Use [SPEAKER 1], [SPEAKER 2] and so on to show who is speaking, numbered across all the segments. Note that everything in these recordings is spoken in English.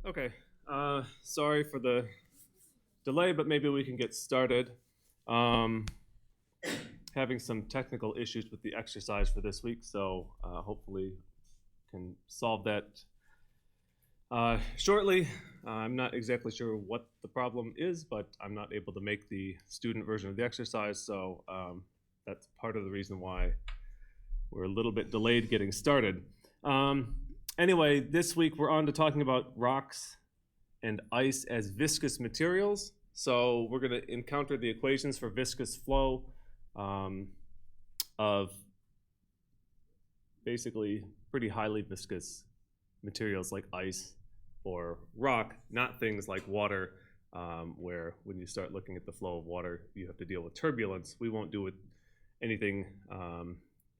[SPEAKER 1] Okay, sorry for the delay, but maybe we can get started. Um, Having some technical issues with the exercise for this week, so hopefully can solve that shortly. I'm not exactly sure what the problem is, but I'm not able to make the student version of the exercise, so that's part of the reason why we're a little bit delayed getting started. Um, anyway, this week we're on to talking about rocks and ice as viscous materials. So we're going to encounter the equations for viscous flow um, of basically pretty highly viscous materials like ice or rock, not things like water, where when you start looking at the flow of water, you have to deal with turbulence. We won't do anything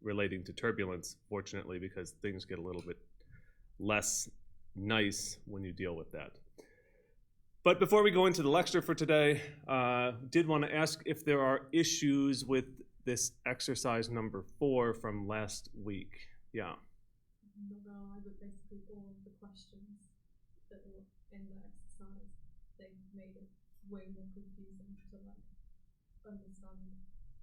[SPEAKER 1] relating to turbulence, fortunately, because things get a little bit less nice when you deal with that. But before we go into the lecture for today, did want to ask if there are issues with this exercise number 4 from last week. Yeah.
[SPEAKER 2] No, but basically all of the questions that were in the exercise, they made it way more confusing to understand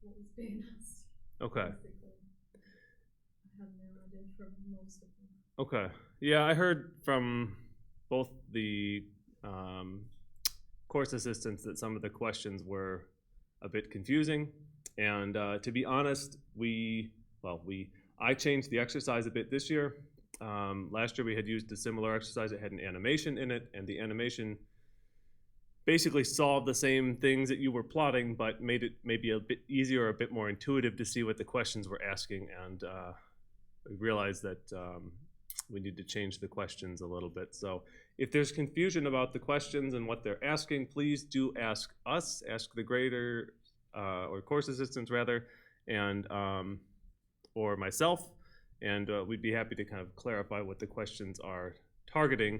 [SPEAKER 2] what was being asked.
[SPEAKER 1] Okay.
[SPEAKER 2] Basically, I had no idea from most of them.
[SPEAKER 1] Okay. Yeah, I heard from both the course assistants that some of the questions were a bit confusing. And to be honest, I changed the exercise a bit this year. Last year we had used a similar exercise. It had an animation in it, and the animation basically solved the same things that you were plotting, but made it maybe a bit easier, a bit more intuitive to see what the questions were asking. And we realized that we need to change the questions a little bit. So if there's confusion about the questions and what they're asking, please do ask us, ask the grader or course assistants rather, and or myself, and we'd be happy to kind of clarify what the questions are targeting,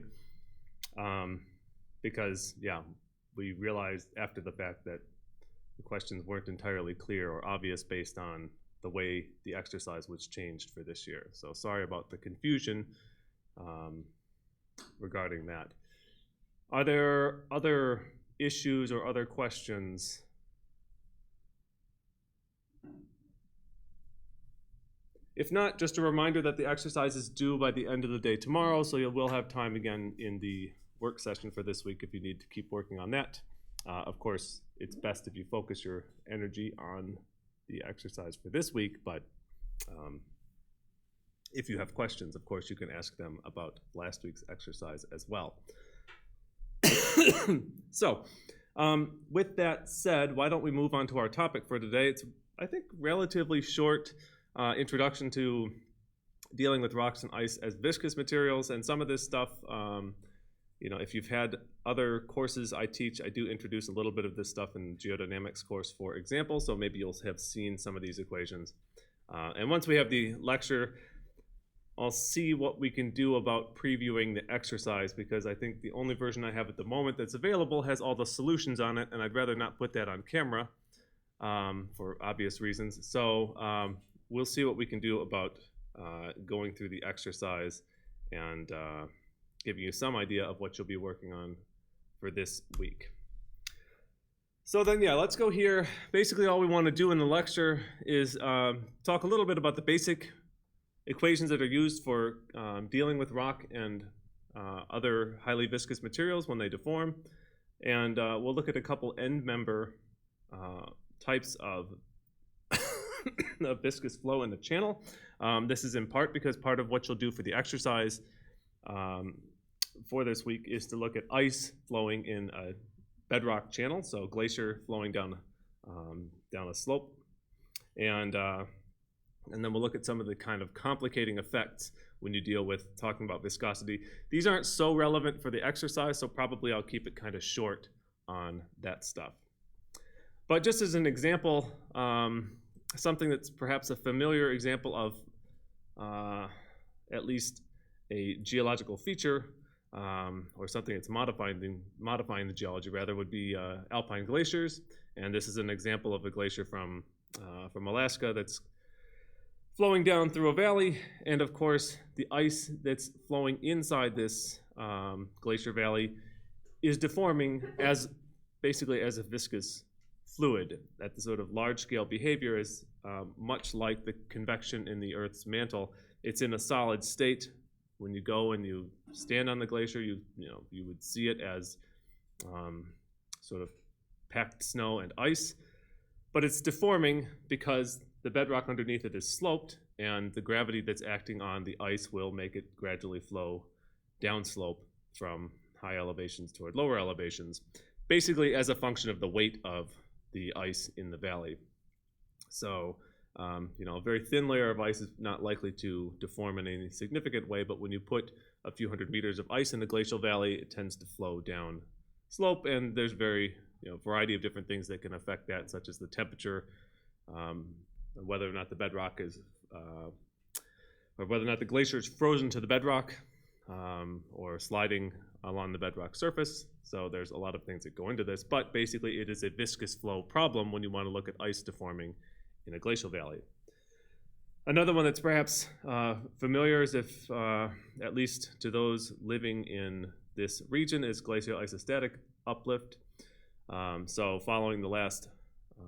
[SPEAKER 1] because yeah, we realized after the fact that the questions weren't entirely clear or obvious based on the way the exercise was changed for this year. So sorry about the confusion regarding that. Are there other issues or other questions? If not, just a reminder that the exercise is due by the end of the day tomorrow, so you will have time again in the work session for this week if you need to keep working on that. Of course, it's best if you focus your energy on the exercise for this week, but if you have questions, of course, you can ask them about last week's exercise as well. So, with that said, why don't we move on to our topic for today? It's, I think, relatively short introduction to dealing with rocks and ice as viscous materials, and some of this stuff, if you've had other courses I teach, I do introduce a little bit of this stuff in geodynamics course, for example, so maybe you'll have seen some of these equations. And once we have the lecture, I'll see what we can do about previewing the exercise, because I think the only version I have at the moment that's available has all the solutions on it, and I'd rather not put that on camera for obvious reasons. So we'll see what we can do about going through the exercise and giving you some idea of what you'll be working on for this week. So then, yeah, let's go here. Basically, all we want to do in the lecture is talk a little bit about the basic equations that are used for dealing with rock and other highly viscous materials when they deform. And we'll look at a couple end member types of viscous flow in the channel. This is in part because part of what you'll do for the exercise for this week is to look at ice flowing in a bedrock channel, so glacier flowing down a slope, and then we'll look at some of the kind of complicating effects when you deal with talking about viscosity. These aren't so relevant for the exercise, so probably I'll keep it kind of short on that stuff. But just as an example, something that's perhaps a familiar example of at least a geological feature, or something that's modifying the geology rather, would be alpine glaciers. And this is an example of a glacier from Alaska that's flowing down through a valley, and of course the ice that's flowing inside this glacier valley is deforming basically as a viscous fluid. That the sort of large-scale behavior is much like the convection in the Earth's mantle. It's in a solid state. When you go and you stand on the glacier, you would see it as sort of packed snow and ice, but it's deforming because the bedrock underneath it is sloped, and the gravity that's acting on the ice will make it gradually flow downslope from high elevations toward lower elevations, basically as a function of the weight of the ice in the valley. So, a very thin layer of ice is not likely to deform in any significant way, but when you put a few hundred meters of ice in the glacial valley, it tends to flow down slope, and there's variety of different things that can affect that, such as the temperature, whether or not the bedrock is, or whether or not the glacier is frozen to the bedrock, or sliding along the bedrock surface. So there's a lot of things that go into this, but basically it is a viscous flow problem when you want to look at ice deforming in a glacial valley. Another one that's perhaps familiar, is if at least to those living in this region, is glacial isostatic uplift. So following the last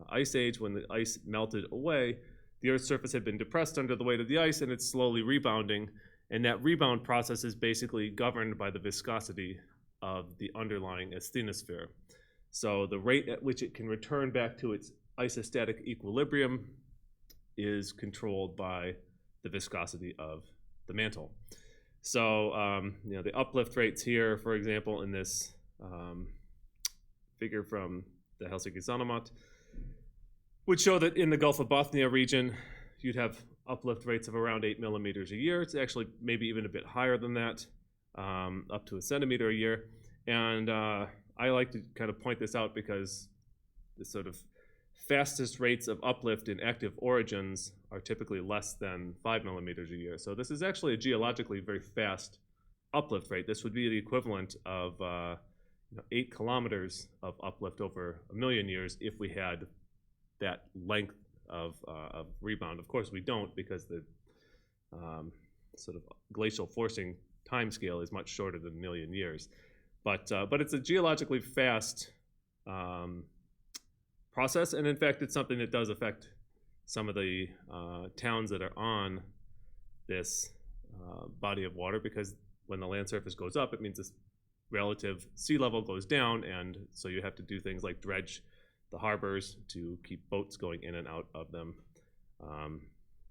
[SPEAKER 1] ice age, when the ice melted away, the Earth's surface had been depressed under the weight of the ice, and it's slowly rebounding. And that rebound process is basically governed by the viscosity of the underlying asthenosphere. So the rate at which it can return back to its isostatic equilibrium is controlled by the viscosity of the mantle. So the uplift rates here, for example, in this figure from the Helsinki Sanomat, would show that in the Gulf of Bothnia region, you'd have uplift rates of around 8 millimeters a year. It's actually maybe even a bit higher than that, up to a centimeter a year. And I like to kind of point this out because the sort of fastest rates of uplift in active orogens are typically less than 5 millimeters a year. So this is actually a geologically very fast uplift rate. This would be the equivalent of 8 kilometers of uplift over a million years if we had that length of rebound. Of course, we don't, because the sort of glacial forcing time scale is much shorter than a million years. But it's a geologically fast process, and in fact, it's something that does affect some of the towns that are on this body of water, because when the land surface goes up, it means this relative sea level goes down, and so you have to do things like dredge the harbors to keep boats going in and out of them.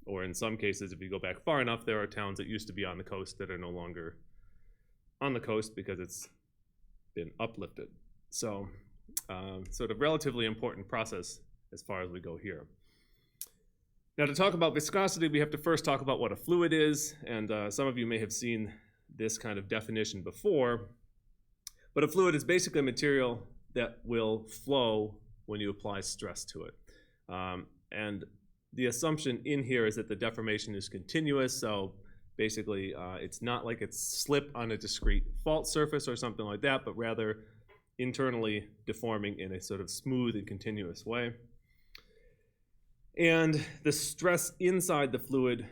[SPEAKER 1] Or in some cases, if you go back far enough, there are towns that used to be on the coast that are no longer on the coast because it's been uplifted. So sort of relatively important process as far as we go here. Now, to talk about viscosity, we have to first talk about what a fluid is, and some of you may have seen this kind of definition before, but a fluid is basically a material that will flow when you apply stress to it. And the assumption in here is that the deformation is continuous, so basically it's not like it's slip on a discrete fault surface or something like that, but rather internally deforming in a sort of smooth and continuous way. And the stress inside the fluid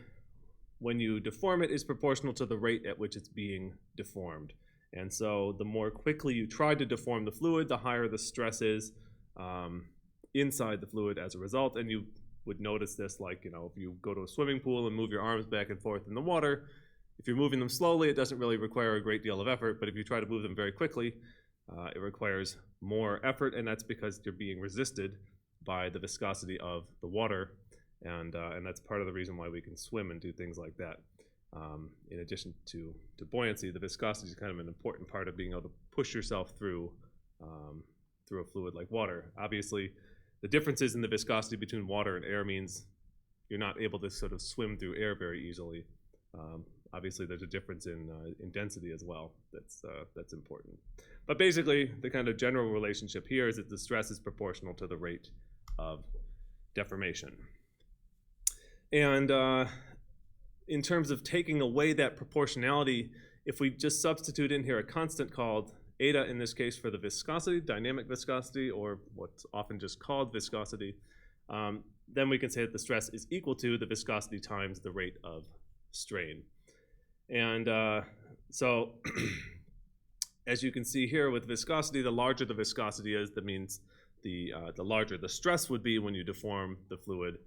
[SPEAKER 1] when you deform it is proportional to the rate at which it's being deformed. And so the more quickly you try to deform the fluid, the higher the stress is inside the fluid as a result. And you would notice this, like, if you go to a swimming pool and move your arms back and forth in the water, if you're moving them slowly, it doesn't really require a great deal of effort, but if you try to move them very quickly, it requires more effort, and that's because you're being resisted by the viscosity of the water, and that's part of the reason why we can swim and do things like that. In addition to buoyancy, the viscosity is kind of an important part of being able to push yourself through a fluid like water. Obviously, the differences in the viscosity between water and air means you're not able to sort of swim through air very easily. Obviously, there's a difference in density as well. That's important. But basically, the kind of general relationship here is that the stress is proportional to the rate of deformation. And in terms of taking away that proportionality, if we just substitute in here a constant called eta, in this case for the viscosity, dynamic viscosity, or what's often just called viscosity, then we can say that the stress is equal to the viscosity times the rate of strain. And so as you can see here with viscosity, the larger the viscosity is, that means the larger the stress would be when you deform the fluid.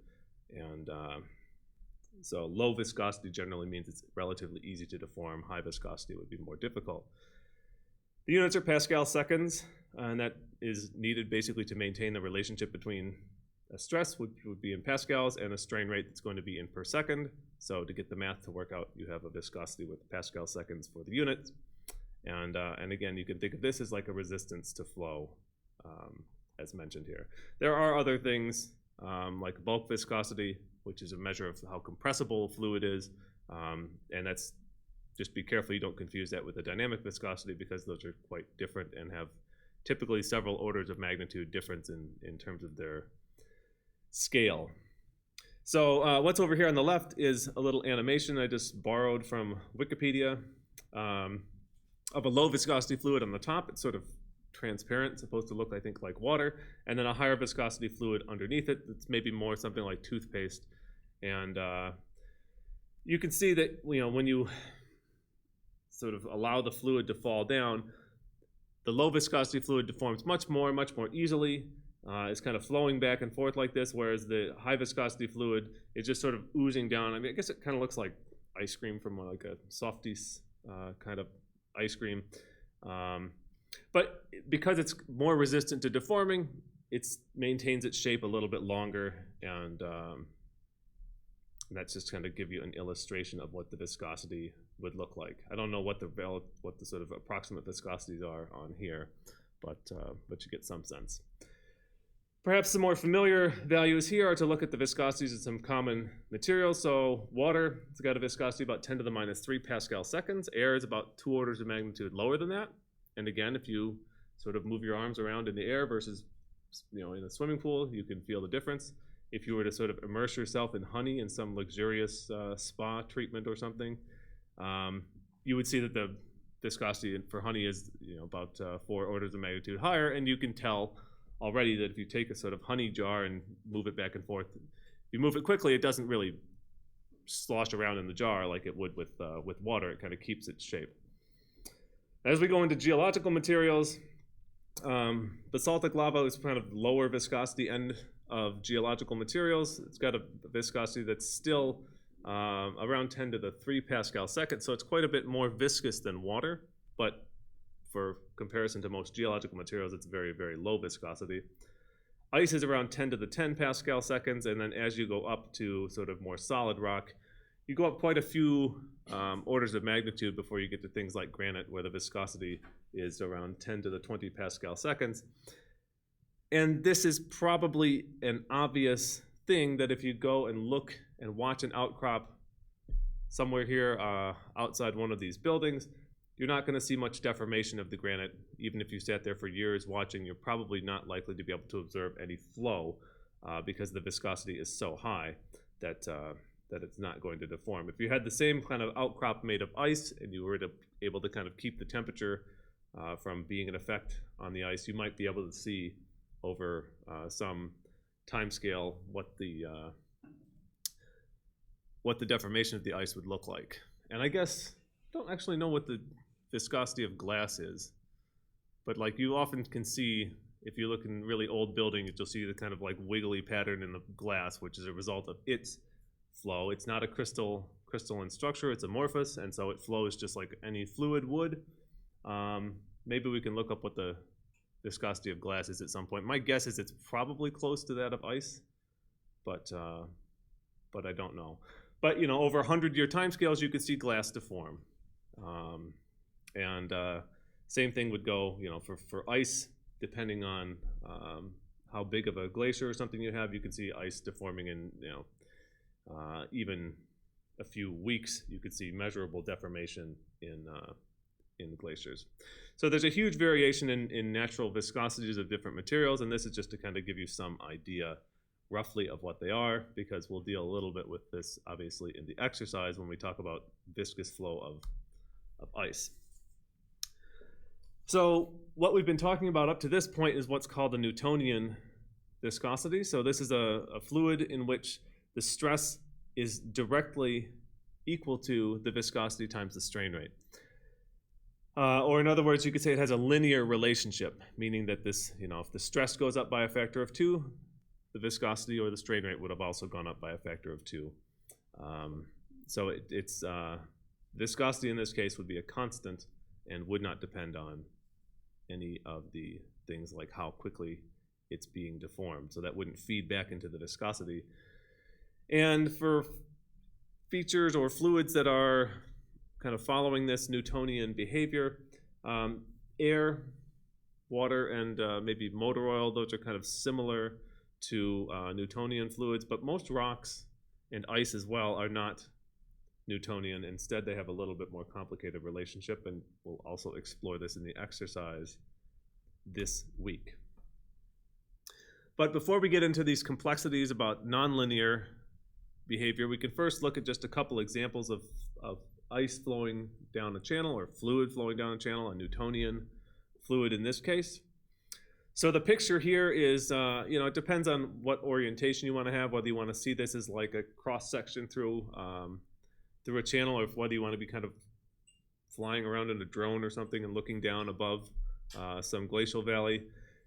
[SPEAKER 1] And so low viscosity generally means it's relatively easy to deform. High viscosity would be more difficult. The units are Pascal seconds, and that is needed basically to maintain the relationship between a stress, which would be in pascals, and a strain rate that's going to be in per second. So to get the math to work out, you have a viscosity with Pascal seconds for the units. And again, you can think of this as like a resistance to flow, as mentioned here. There are other things like bulk viscosity, which is a measure of how compressible fluid is, and that's, just be careful you don't confuse that with the dynamic viscosity, because those are quite different and have typically several orders of magnitude difference in terms of their scale. So what's over here on the left is a little animation I just borrowed from Wikipedia of a low viscosity fluid on the top. It's sort of transparent, it's supposed to look, I think, like water, and then a higher viscosity fluid underneath it. It's maybe more something like toothpaste. And you can see that, you know, when you sort of allow the fluid to fall down, the low viscosity fluid deforms much more easily. It's kind of flowing back and forth like this, whereas the high viscosity fluid is just sort of oozing down. I mean, I guess it kind of looks like ice cream from like a Softies kind of ice cream. But because it's more resistant to deforming, it maintains its shape a little bit longer, and that's just kind of give you an illustration of what the viscosity would look like. I don't know what the sort of approximate viscosities are on here, but you get some sense. Perhaps some more familiar values here are to look at the viscosities of some common materials. So water, it's got a viscosity about 10 to the minus 3 Pascal seconds. Air is about 2 orders of magnitude lower than that. And again, if you sort of move your arms around in the air versus, you know, in a swimming pool, you can feel the difference. If you were to sort of immerse yourself in honey in some luxurious spa treatment or something, you would see that the viscosity for honey is, you know, about 4 orders of magnitude higher, and you can tell already that if you take a sort of honey jar and move it back and forth, if you move it quickly, it doesn't really slosh around in the jar like it would with water. It kind of keeps its shape. As we go into geological materials, basaltic lava is kind of lower viscosity end of geological materials. It's got a viscosity that's still around 10 to the 3 Pascal seconds, so it's quite a bit more viscous than water, but for comparison to most geological materials, it's very, very low viscosity. Ice is around 10 to the 10 Pascal seconds, and then as you go up to sort of more solid rock, you go up quite a few orders of magnitude before you get to things like granite, where the viscosity is around 10 to the 20 Pascal seconds. And this is probably an obvious thing, that if you go and look and watch an outcrop somewhere here outside one of these buildings, you're not going to see much deformation of the granite. Even if you sat there for years watching, you're probably not likely to be able to observe any flow because the viscosity is so high that it's not going to deform. If you had the same kind of outcrop made of ice and you were able to kind of keep the temperature from being an effect on the ice, you might be able to see over some time scale what the deformation of the ice would look like. And I guess I don't actually know what the viscosity of glass is, but like you often can see, if you look in really old buildings, you'll see the kind of like wiggly pattern in the glass, which is a result of its flow. It's not a crystalline structure, it's amorphous, and so it flows just like any fluid would. Maybe we can look up what the viscosity of glass is at some point. My guess is it's probably close to that of ice, but I don't know. But, you know, over 100-year timescales, you could see glass deform. Same thing would go, you know, for ice, depending on how big of a glacier or something you have, you can see ice deforming in, you know, even a few weeks. You could see measurable deformation in glaciers. So there's a huge variation in natural viscosities of different materials, and this is just to kind of give you some idea roughly of what they are, because we'll deal a little bit with this obviously in the exercise when we talk about viscous flow of ice. So what we've been talking about up to this point is what's called the Newtonian viscosity. So this is a fluid in which the stress is directly equal to the viscosity times the strain rate. Or in other words, you could say it has a linear relationship, meaning that this, if the stress goes up by a factor of 2, the viscosity or the strain rate would have also gone up by a factor of 2. So it's viscosity in this case would be a constant and would not depend on any of the things like how quickly it's being deformed. So that wouldn't feed back into the viscosity. And for features or fluids that are kind of following this Newtonian behavior, air, water, and maybe motor oil, those are kind of similar to Newtonian fluids, but most rocks and ice as well are not Newtonian. Instead, they have a little bit more complicated relationship, and we'll also explore this in the exercise this week. But before we get into these complexities about nonlinear behavior, we can first look at just a couple examples of ice flowing down a channel or fluid flowing down a channel, a Newtonian fluid in this case. So the picture here is, it depends on what orientation you want to have, whether you want to see this as like a cross section through a channel, or whether you want to be kind of flying around in a drone or something and looking down above some glacial valley.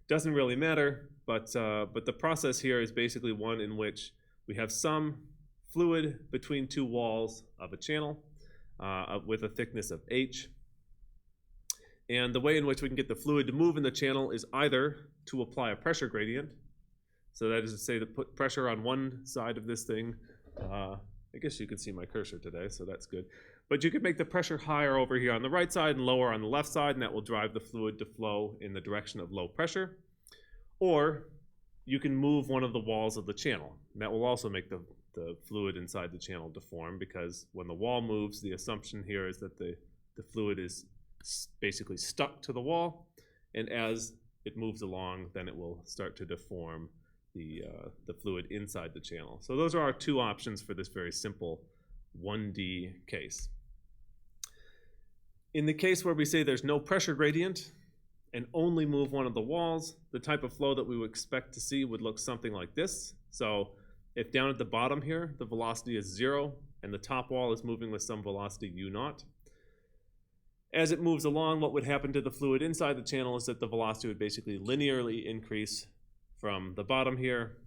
[SPEAKER 1] Doesn't really matter, but the process here is basically one in which we have some fluid between two walls of a channel with a thickness of h. And the way in which we can get the fluid to move in the channel is either to apply a pressure gradient. So that is to say, to put pressure on one side of this thing. I guess you can see my cursor today, so that's good. But you could make the pressure higher over here on the right side and lower on the left side, and that will drive the fluid to flow in the direction of low pressure. Or you can move one of the walls of the channel. And that will also make the fluid inside the channel deform, because when the wall moves, the assumption here is that the fluid is basically stuck to the wall, and as it moves along, then it will start to deform the fluid inside the channel. So those are our two options for this very simple 1D case. In the case where we say there's no pressure gradient and only move one of the walls, the type of flow that we would expect to see would look something like this. So if down at the bottom here, the velocity is 0, and the top wall is moving with some velocity u0, as it moves along, what would happen to the fluid inside the channel is that the velocity would basically linearly increase from the bottom here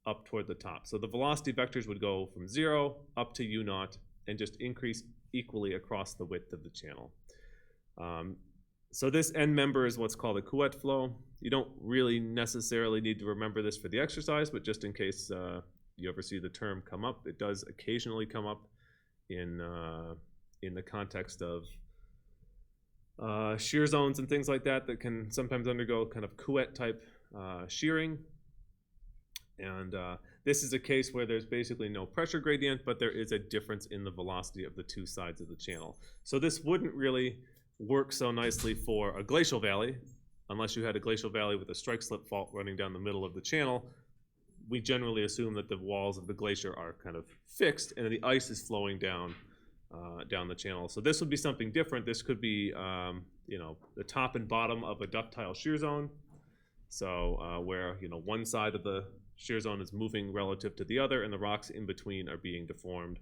[SPEAKER 1] up toward the top. So the velocity vectors would go from 0 up to u0 and just increase equally across the width of the channel. So this end member is what's called a Couette flow. You don't really necessarily need to remember this for the exercise, but just in case you ever see the term come up, it does occasionally come up in the context of shear zones and things like that can sometimes undergo kind of Couette type shearing. And this is a case where there's basically no pressure gradient, but there is a difference in the velocity of the two sides of the channel. So this wouldn't really work so nicely for a glacial valley, unless you had a glacial valley with a strike slip fault running down the middle of the channel. We generally assume that the walls of the glacier are kind of fixed and the ice is flowing down the channel. So this would be something different. This could be, the top and bottom of a ductile shear zone. So where, one side of the shear zone is moving relative to the other and the rocks in between are being deformed.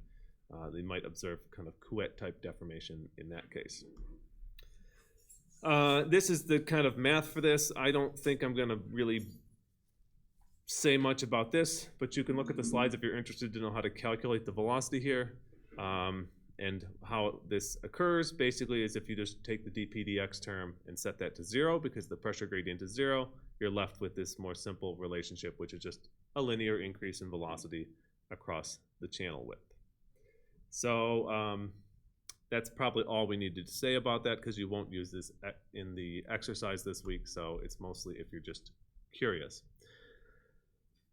[SPEAKER 1] They might observe kind of Couette type deformation in that case. This is the kind of math for this. I don't think I'm going to really say much about this, but you can look at the slides if you're interested to know how to calculate the velocity here. And how this occurs basically is if you just take the dp dx term and set that to 0, because the pressure gradient is 0, you're left with this more simple relationship, which is just a linear increase in velocity across the channel width. So that's probably all we needed to say about that, because you won't use this in the exercise this week, so it's mostly if you're just curious.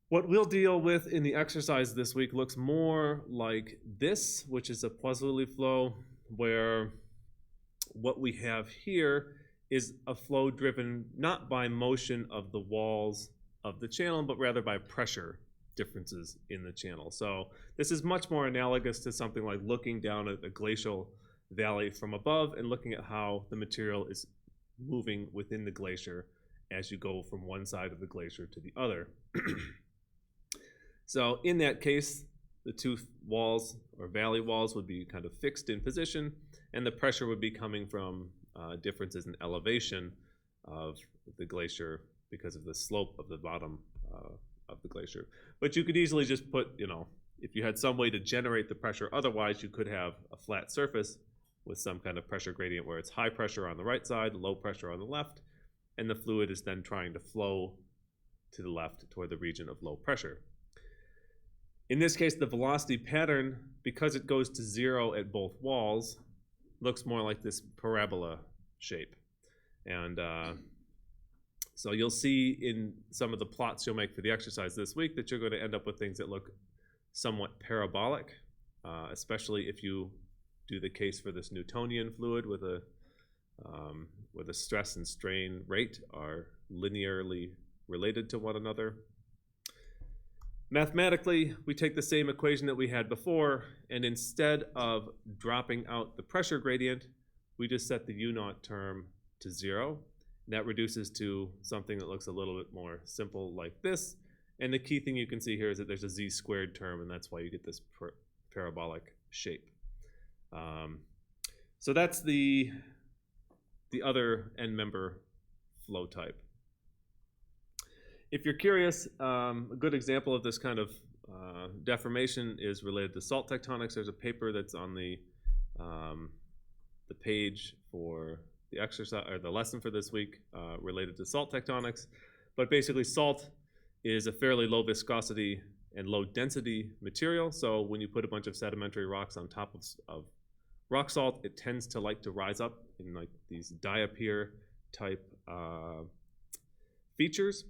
[SPEAKER 1] What we'll deal with in the exercise this week looks more like this, which is a Poiseuille flow, where what we have here is a flow driven not by motion of the walls of the channel, but rather by pressure differences in the channel. So this is much more analogous to something like looking down at a glacial valley from above and looking at how the material is moving within the glacier as you go from one side of the glacier to the other. So in that case, the two walls or valley walls would be kind of fixed in position, and the pressure would be coming from differences in elevation of the glacier because of the slope of the bottom of the glacier. But you could easily just put, if you had some way to generate the pressure otherwise, you could have a flat surface with some kind of pressure gradient where it's high pressure on the right side, low pressure on the left, and the fluid is then trying to flow to the left toward the region of low pressure. In this case, the velocity pattern, because it goes to 0 at both walls, looks more like this parabola shape. And so you'll see in some of the plots you'll make for the exercise this week that you're going to end up with things that look somewhat parabolic, especially if you do the case for this Newtonian fluid with a stress and strain rate are linearly related to one another. Mathematically, we take the same equation that we had before, and instead of dropping out the pressure gradient, we just set the U0 term to 0. That reduces to something that looks a little bit more simple like this. And the key thing you can see here is that there's a z squared term, and that's why you get this parabolic shape. So that's the other end member flow type. If you're curious, a good example of this kind of deformation is related to salt tectonics. There's a paper that's on the page for the exercise or the lesson for this week related to salt tectonics. But basically, salt is a fairly low viscosity and low density material. So when you put a bunch of sedimentary rocks on top of rock salt, it tends to like to rise up in like these diapir type features.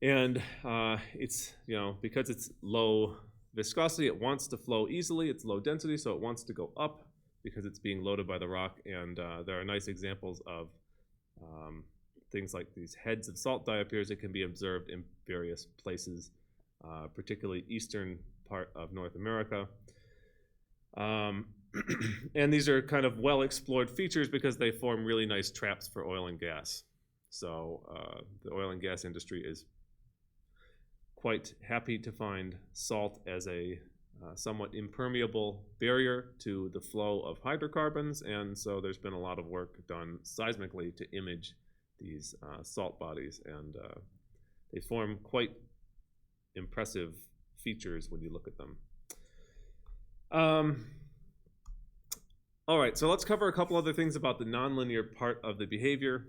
[SPEAKER 1] And it's, because it's low viscosity, it wants to flow easily. It's low density, so it wants to go up because it's being loaded by the rock. And there are nice examples of things like these heads of salt diapirs that can be observed in various places, particularly eastern part of North America. And these are kind of well-explored features because they form really nice traps for oil and gas. So the oil and gas industry is quite happy to find salt as a somewhat impermeable barrier to the flow of hydrocarbons, and so there's been a lot of work done seismically to image these salt bodies, and they form quite impressive features when you look at them. All right, so let's cover a couple other things about the nonlinear part of the behavior,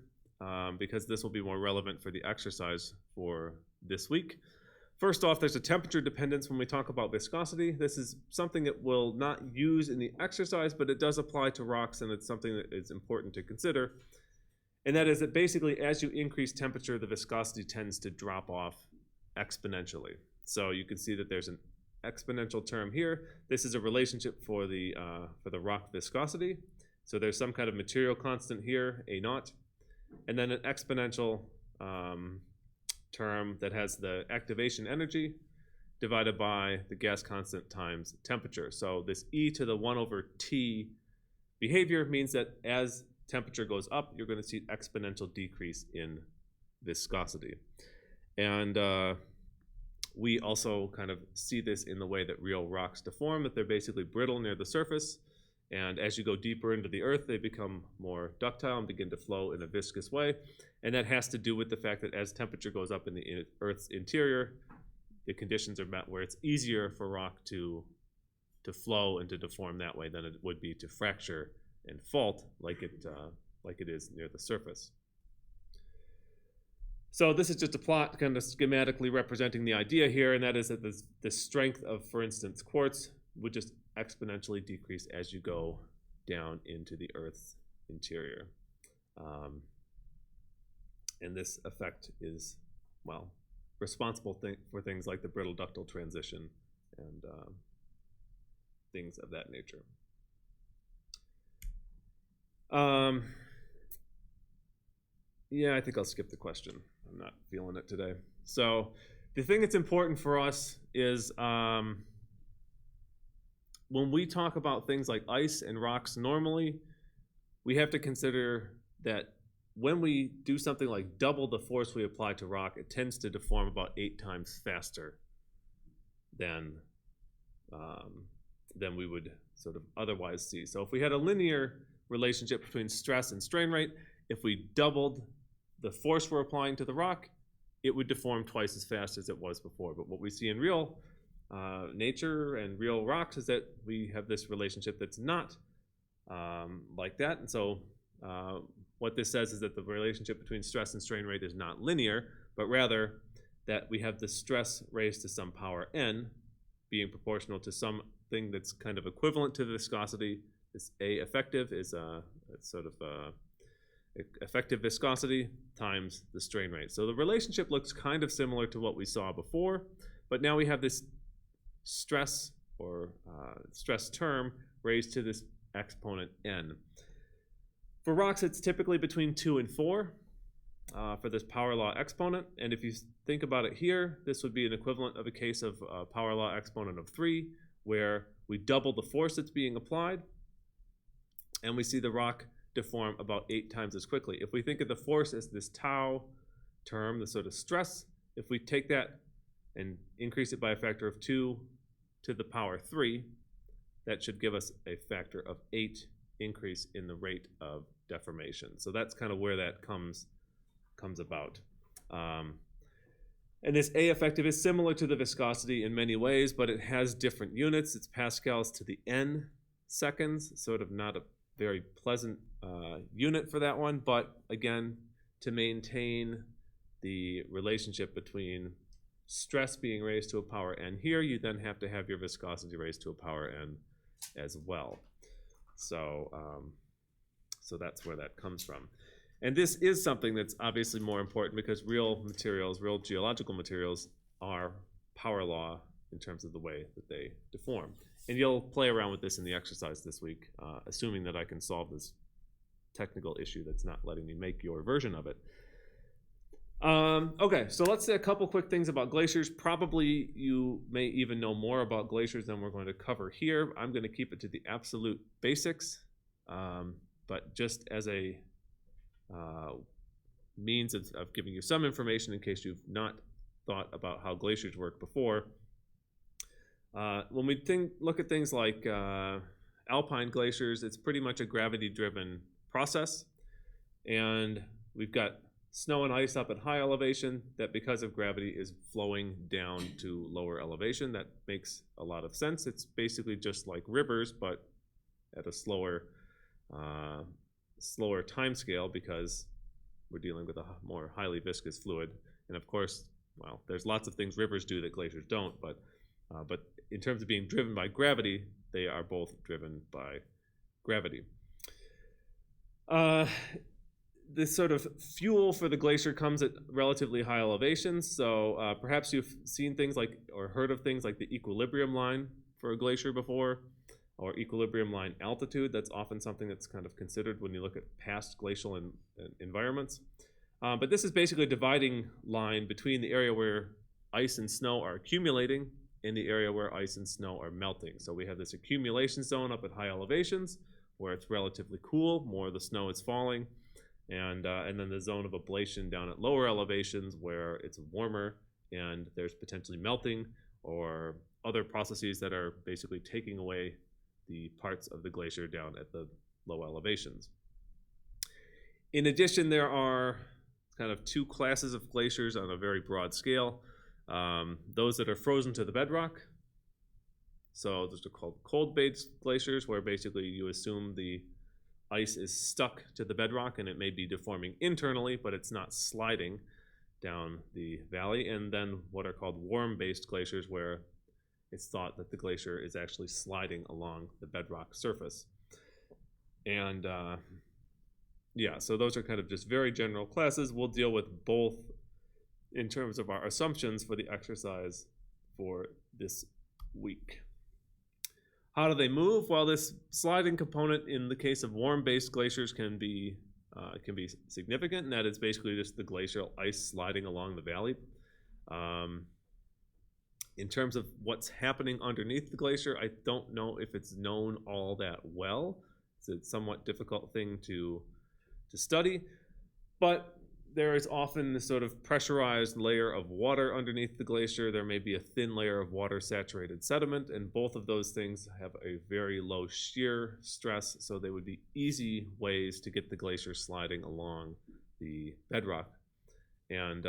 [SPEAKER 1] because this will be more relevant for the exercise for this week. First off, there's a temperature dependence when we talk about viscosity. This is something that we'll not use in the exercise, but it does apply to rocks, and it's something that is important to consider. And that is that basically as you increase temperature, the viscosity tends to drop off exponentially. So you can see that there's an exponential term here. This is a relationship for the rock viscosity. So there's some kind of material constant here, A0, and then an exponential term that has the activation energy divided by the gas constant times temperature. So this e to the 1 over t behavior means that as temperature goes up, you're going to see exponential decrease in viscosity. And we also kind of see this in the way that real rocks deform, that they're basically brittle near the surface. And as you go deeper into the earth, they become more ductile and begin to flow in a viscous way. And that has to do with the fact that as temperature goes up in the Earth's interior, the conditions are met where it's easier for rock to flow and to deform that way than it would be to fracture and fault like it is near the surface. So this is just a plot kind of schematically representing the idea here, and that is that the strength of, for instance, quartz would just exponentially decrease as you go down into the Earth's interior. And this effect is, responsible for things like the brittle ductile transition and things of that nature. Yeah, I think I'll skip the question. I'm not feeling it today. So the thing that's important for us is when we talk about things like ice and rocks normally, we have to consider that when we do something like double the force we apply to rock, it tends to deform about 8 times faster than we would sort of otherwise see. So if we had a linear relationship between stress and strain rate. If we doubled the force we're applying to the rock, it would deform twice as fast as it was before. But what we see in real nature and real rocks is that we have this relationship that's not like that. And so what this says is that the relationship between stress and strain rate is not linear, but rather that we have the stress raised to some power n being proportional to something that's kind of equivalent to the viscosity. This A effective is sort of effective viscosity times the strain rate. So the relationship looks kind of similar to what we saw before, but now we have this stress or stress term raised to this exponent n. For rocks, it's typically between 2 and 4 for this power law exponent. And if you think about it here, this would be an equivalent of a case of power law exponent of 3, where we double the force that's being applied, and we see the rock deform about 8 times as quickly. If we think of the force as this tau term, the sort of stress, if we take that and increase it by a factor of 2 to the power 3, that should give us a factor of 8 increase in the rate of deformation. So that's kind of where that comes about. And this A effective is similar to the viscosity in many ways, but it has different units. It's pascals to the n seconds, sort of not a very pleasant unit for that one, but again, to maintain the relationship between stress being raised to a power n here, you then have to have your viscosity raised to a power n as well. So, so that's where that comes from. And this is something that's obviously more important because real materials, real geological materials, are power law in terms of the way that they deform. And you'll play around with this in the exercise this week, assuming that I can solve this technical issue that's not letting me make your version of it. Okay, so let's say a couple quick things about glaciers. Probably you may even know more about glaciers than we're going to cover here. I'm going to keep it to the absolute basics, but just as a means of giving you some information in case you've not thought about how glaciers work before. When we look at things like alpine glaciers, it's pretty much a gravity-driven process, and we've got snow and ice up at high elevation that, because of gravity, is flowing down to lower elevation. That makes a lot of sense. It's basically just like rivers, but at a slower time scale, because we're dealing with a more highly viscous fluid. And of course, well, there's lots of things rivers do that glaciers don't, but in terms of being driven by gravity, they are both driven by gravity. This sort of fuel for the glacier comes at relatively high elevations. So perhaps you've seen things like, or heard of things like the equilibrium line for a glacier before, or equilibrium line altitude. That's often something that's kind of considered when you look at past glacial environments. But this is basically a dividing line between the area where ice and snow are accumulating and the area where ice and snow are melting. So we have this accumulation zone up at high elevations where it's relatively cool, more of the snow is falling, and then the zone of ablation down at lower elevations where it's warmer and there's potentially melting or other processes that are basically taking away the parts of the glacier down at the low elevations. In addition, there are kind of two classes of glaciers on a very broad scale. Those that are frozen to the bedrock. So those are called cold-based glaciers, where basically you assume the ice is stuck to the bedrock and it may be deforming internally, but it's not sliding down the valley. And then what are called warm-based glaciers, where it's thought that the glacier is actually sliding along the bedrock surface. And yeah, so those are kind of just very general classes. We'll deal with both in terms of our assumptions for the exercise for this week. How do they move? Well, this sliding component in the case of warm-based glaciers can be significant, and that is basically just the glacial ice sliding along the valley. In terms of what's happening underneath the glacier, I don't know if it's known all that well. It's a somewhat difficult thing to study, but there is often this sort of pressurized layer of water underneath the glacier. There may be a thin layer of water-saturated sediment, and both of those things have a very low shear stress, so they would be easy ways to get the glacier sliding along the bedrock. And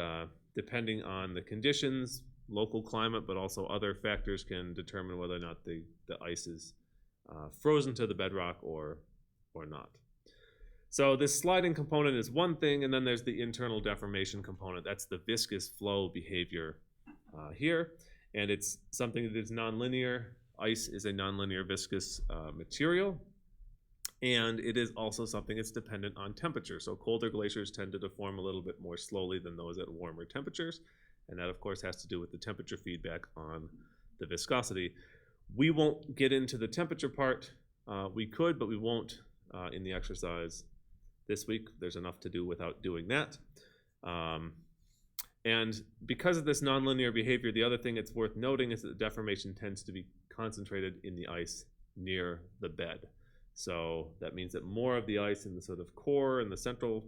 [SPEAKER 1] depending on the conditions, local climate, but also other factors can determine whether or not the ice is frozen to the bedrock or not. So this sliding component is one thing, and then there's the internal deformation component. That's the viscous flow behavior here, and it's something that is nonlinear. Ice is a nonlinear viscous material, and it is also something that's dependent on temperature. So colder glaciers tend to deform a little bit more slowly than those at warmer temperatures, and that of course has to do with the temperature feedback on the viscosity. We won't get into the temperature part. We could, but we won't in the exercise this week. There's enough to do without doing that. And because of this nonlinear behavior, the other thing that's worth noting is that the deformation tends to be concentrated in the ice near the bed. So that means that more of the ice in the sort of core and the central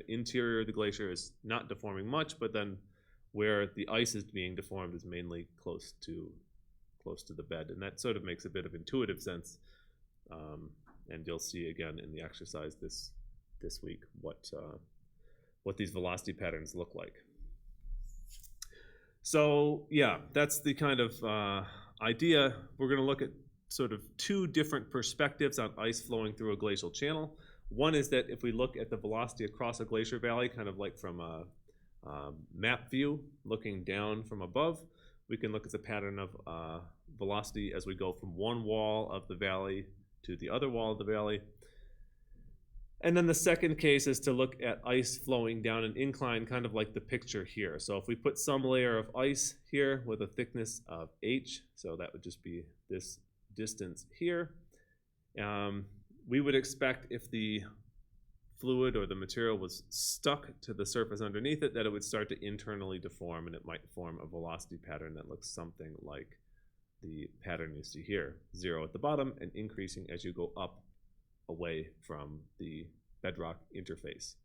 [SPEAKER 1] interior of the glacier is not deforming much, but then where the ice is being deformed is mainly close to the bed. And that sort of makes a bit of intuitive sense. And you'll see again in the exercise this week what these velocity patterns look like. So yeah, that's the kind of idea. We're going to look at sort of two different perspectives on ice flowing through a glacial channel. One is that if we look at the velocity across a glacier valley, kind of like from a map view, looking down from above, we can look at the pattern of velocity as we go from one wall of the valley to the other wall of the valley. And then the second case is to look at ice flowing down an incline, kind of like the picture here. So if we put some layer of ice here with a thickness of h, so that would just be this distance here, we would expect if the fluid or the material was stuck to the surface underneath it, that it would start to internally deform, and it might form a velocity pattern that looks something like the pattern you see here, 0 at the bottom and increasing as you go up away from the bedrock interface.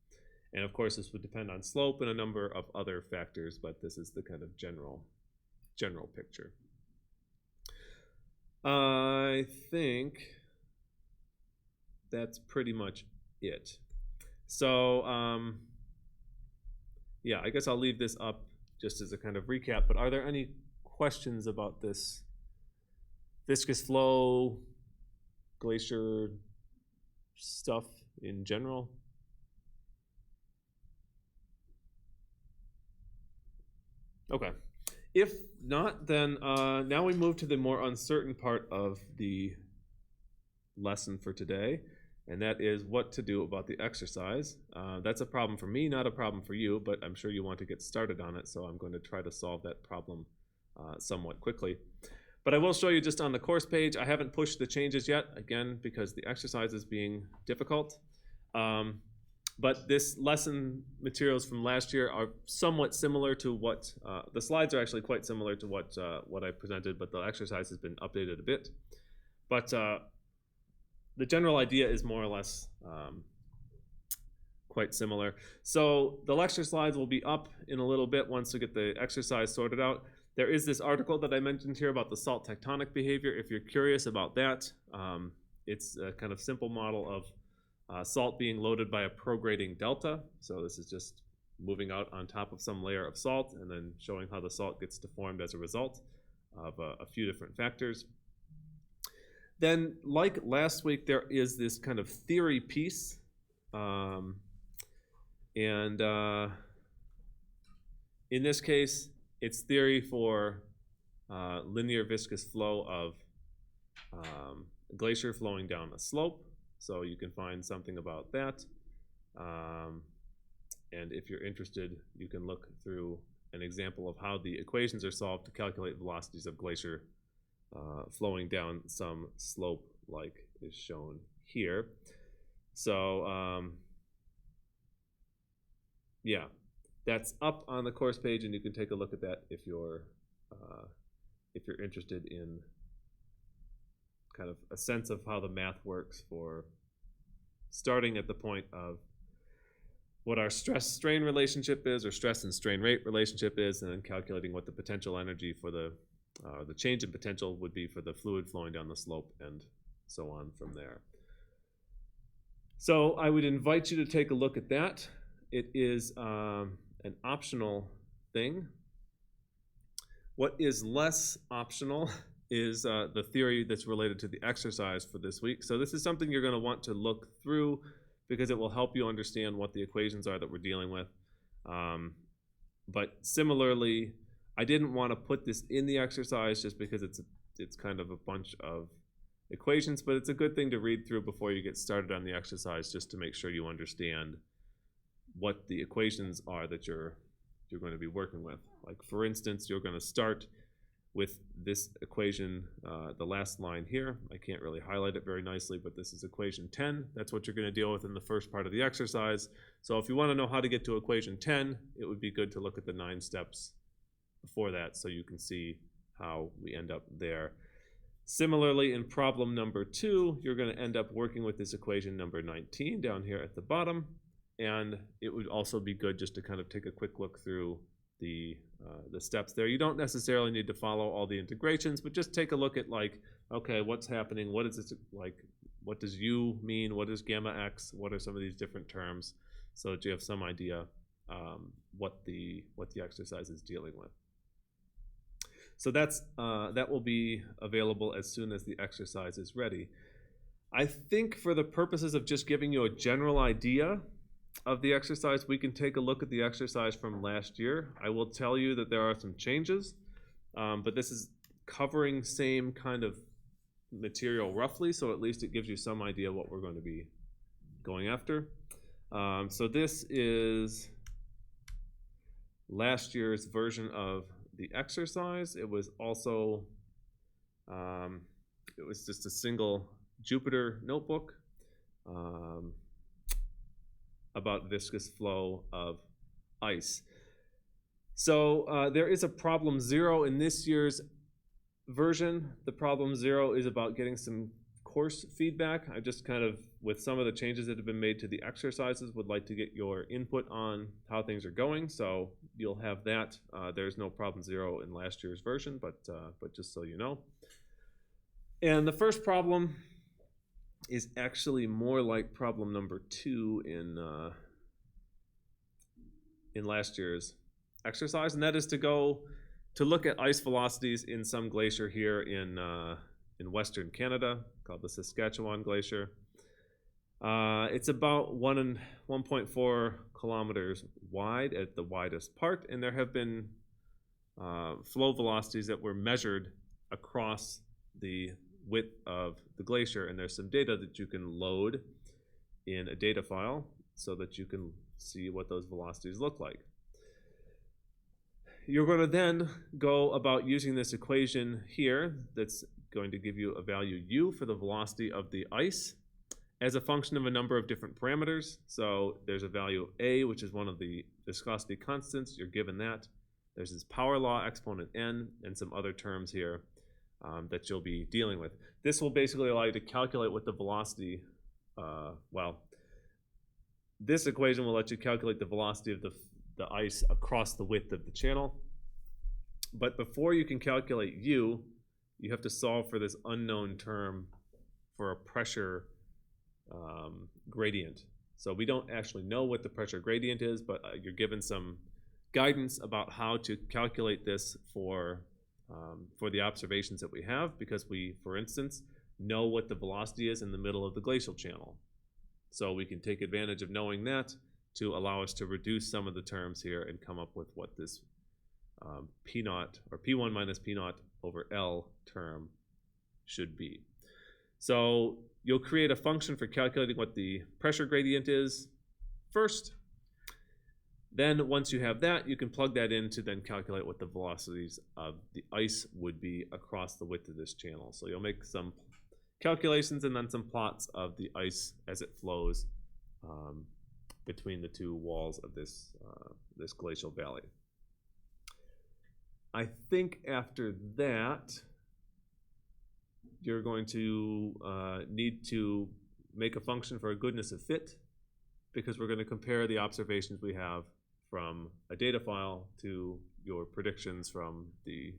[SPEAKER 1] And of course this would depend on slope and a number of other factors, but this is the kind of general picture. I think that's pretty much it. So yeah, I guess I'll leave this up just as a kind of recap, but are there any questions about this viscous flow, glacier stuff in general? Okay. If not, then now we move to the more uncertain part of the lesson for today, and that is what to do about the exercise. That's a problem for me, not a problem for you, but I'm sure you want to get started on it, so I'm going to try to solve that problem somewhat quickly. But I will show you just on the course page. I haven't pushed the changes yet, again, because the exercise is being difficult. But this lesson materials from last year are somewhat similar to what, the slides are actually quite similar to what I presented, but the exercise has been updated a bit. But the general idea is more or less quite similar. So the lecture slides will be up in a little bit once we get the exercise sorted out. There is this article that I mentioned here about the salt tectonic behavior. If you're curious about that, it's a kind of simple model of salt being loaded by a prograding delta. So this is just moving out on top of some layer of salt and then showing how the salt gets deformed as a result of a few different factors. Then, like last week, there is this kind of theory piece. In this case, it's theory for linear viscous flow of a glacier flowing down a slope. So you can find something about that. And if you're interested, you can look through an example of how the equations are solved to calculate velocities of glacier flowing down some slope like is shown here. So yeah, that's up on the course page, and you can take a look at that if you're interested in kind of a sense of how the math works for starting at the point of what our stress-strain relationship is, or stress and strain rate relationship is, and then calculating what the potential energy for the change in potential would be for the fluid flowing down the slope, and so on from there. So I would invite you to take a look at that. It is an optional thing. What is less optional is the theory that's related to the exercise for this week. So this is something you're going to want to look through because it will help you understand what the equations are that we're dealing with. But similarly, I didn't want to put this in the exercise just because it's kind of a bunch of equations, but it's a good thing to read through before you get started on the exercise, just to make sure you understand what the equations are that you're going to be working with. Like, for instance, you're going to start with this equation, the last line here. I can't really highlight it very nicely, but this is equation 10. That's what you're going to deal with in the first part of the exercise. So if you want to know how to get to equation 10, it would be good to look at the 9 steps before that so you can see how we end up there. Similarly, in problem number 2, you're going to end up working with this equation number 19 down here at the bottom. And it would also be good just to kind of take a quick look through the steps there. You don't necessarily need to follow all the integrations, but just take a look at, like, okay, what's happening? What is this, like, what does U mean? What is gamma X? What are some of these different terms, so that you have some idea what the exercise is dealing with. So that will be available as soon as the exercise is ready. I think for the purposes of just giving you a general idea of the exercise, we can take a look at the exercise from last year. I will tell you that there are some changes, but this is covering same kind of material roughly, so at least it gives you some idea what we're going to be going after. So this is last year's version of the exercise. It was also, it was just a single Jupyter notebook about viscous flow of ice. So there is a problem 0 in this year's version. The problem 0 is about getting some course feedback. I just kind of, with some of the changes that have been made to the exercises, would like to get your input on how things are going. So you'll have that. There's no problem 0 in last year's version, but just so you know. And the first problem is actually more like problem number 2 in last year's exercise, and that is to look at ice velocities in some glacier here in Western Canada called the Saskatchewan Glacier. It's about 1.4 kilometers wide at the widest part, and there have been flow velocities that were measured across the width of the glacier, and there's some data that you can load in a data file so that you can see what those velocities look like. You're going to then go about using this equation here that's going to give you a value u for the velocity of the ice as a function of a number of different parameters. So there's a value a, which is one of the viscosity constants. You're given that. There's this power law exponent n and some other terms here that you'll be dealing with. This will basically allow you to calculate what the velocity, this equation will let you calculate the velocity of the ice across the width of the channel. But before you can calculate u, you have to solve for this unknown term for a pressure gradient. So we don't actually know what the pressure gradient is, but you're given some guidance about how to calculate this for the observations that we have, because we, for instance, know what the velocity is in the middle of the glacial channel. So we can take advantage of knowing that to allow us to reduce some of the terms here and come up with what this P naught, or P1 minus P naught over L term should be. So you'll create a function for calculating what the pressure gradient is first. Then once you have that, you can plug that in to then calculate what the velocities of the ice would be across the width of this channel. So you'll make some calculations and then some plots of the ice as it flows between the two walls of this glacial valley. I think after that, you're going to need to make a function for a goodness of fit, because we're going to compare the observations we have from a data file to your predictions from the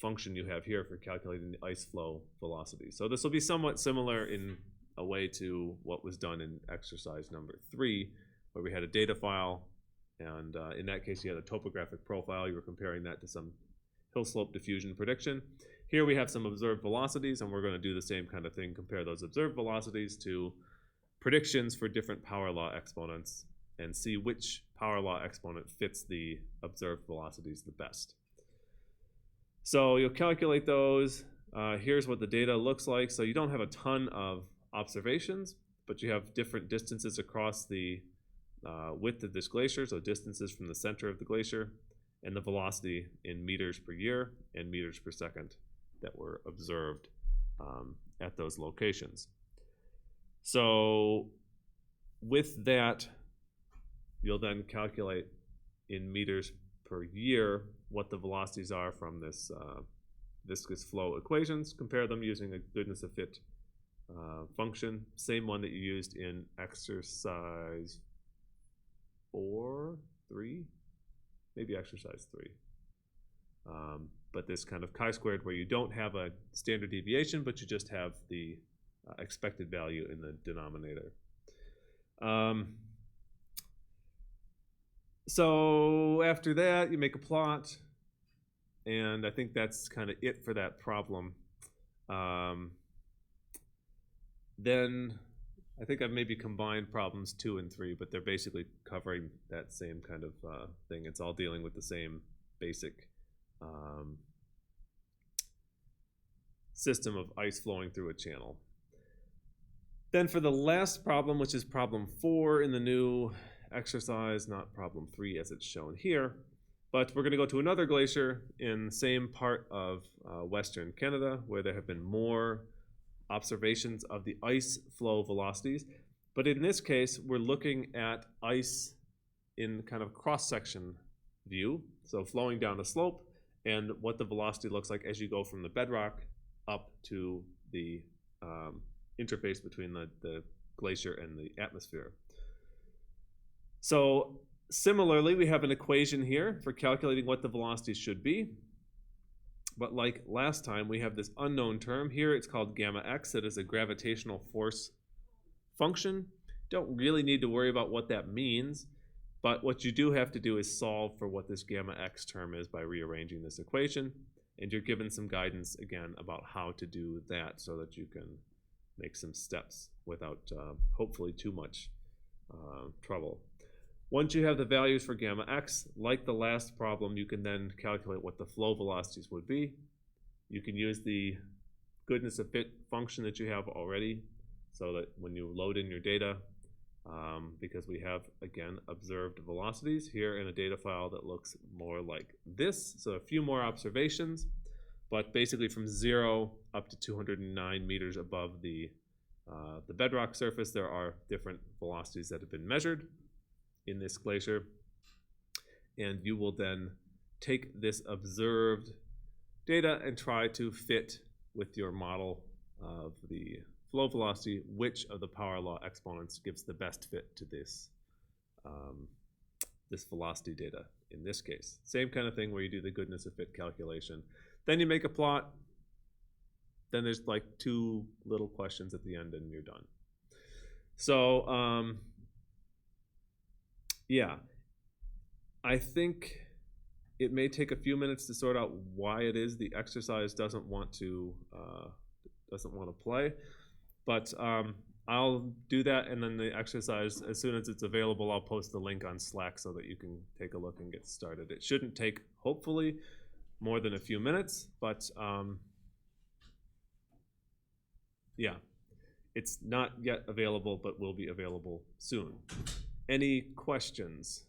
[SPEAKER 1] function you have here for calculating the ice flow velocity. So this will be somewhat similar in a way to what was done in exercise number 3, where we had a data file, and in that case you had a topographic profile. You were comparing that to some hill slope diffusion prediction. Here we have some observed velocities, and we're going to do the same kind of thing, compare those observed velocities to predictions for different power law exponents and see which power law exponent fits the observed velocities the best. So you'll calculate those. Here's what the data looks like. So you don't have a ton of observations, but you have different distances across the width of this glacier, so distances from the center of the glacier, and the velocity in meters per year and meters per second that were observed at those locations. So with that, you'll then calculate in meters per year what the velocities are from this viscous flow equations, compare them using a goodness of fit function, same one that you used in exercise 3, maybe exercise 3. But this kind of chi-squared where you don't have a standard deviation, but you just have the expected value in the denominator. So after that, you make a plot, and I think that's kind of it for that problem. Then I think I've maybe combined problems 2 and 3, but they're basically covering that same kind of thing. It's all dealing with the same basic system of ice flowing through a channel. Then for the last problem, which is problem 4 in the new exercise, not problem 3 as it's shown here, but we're going to go to another glacier in the same part of Western Canada where there have been more observations of the ice flow velocities. But in this case, we're looking at ice in kind of cross-section view, so flowing down a slope, and what the velocity looks like as you go from the bedrock up to the interface between the glacier and the atmosphere. So similarly, we have an equation here for calculating what the velocities should be. But like last time, we have this unknown term. Here it's called gamma x. That is a gravitational force function. Don't really need to worry about what that means. But what you do have to do is solve for what this gamma x term is by rearranging this equation. And you're given some guidance, again, about how to do that so that you can make some steps without hopefully too much trouble. Once you have the values for gamma x, like the last problem, you can then calculate what the flow velocities would be. You can use the goodness of fit function that you have already so that when you load in your data, because we have, again, observed velocities here in a data file that looks more like this. So a few more observations, but basically from 0 up to 209 meters above the bedrock surface, there are different velocities that have been measured in this glacier, and you will then take this observed data and try to fit with your model of the flow velocity which of the power law exponents gives the best fit to this this velocity data in this case. Same kind of thing where you do the goodness of fit calculation. Then you make a plot. Then there's like 2 little questions at the end and you're done. So yeah, I think it may take a few minutes to sort out why it is the exercise doesn't want to play, but I'll do that, and then the exercise, as soon as it's available, I'll post the link on Slack so that you can take a look and get started. It shouldn't take, hopefully, more than a few minutes, but yeah, it's not yet available, but will be available soon. Any questions?